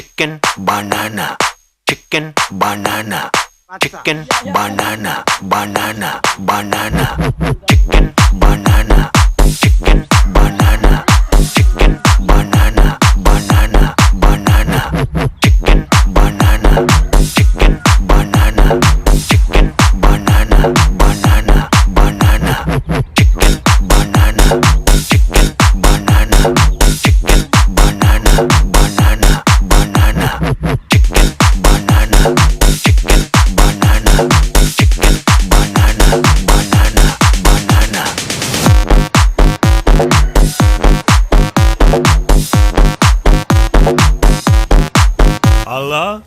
chicken, banana, chicken, banana, chicken, banana, banana, banana, chicken, banana, chicken, banana, chicken, banana, banana, banana, chicken, banana, chicken, banana, chicken, banana, banana, banana, chicken, banana, chicken, banana, chicken, banana, banana, banana, chicken, banana, chicken, banana, chicken, banana, banana, banana. Allah.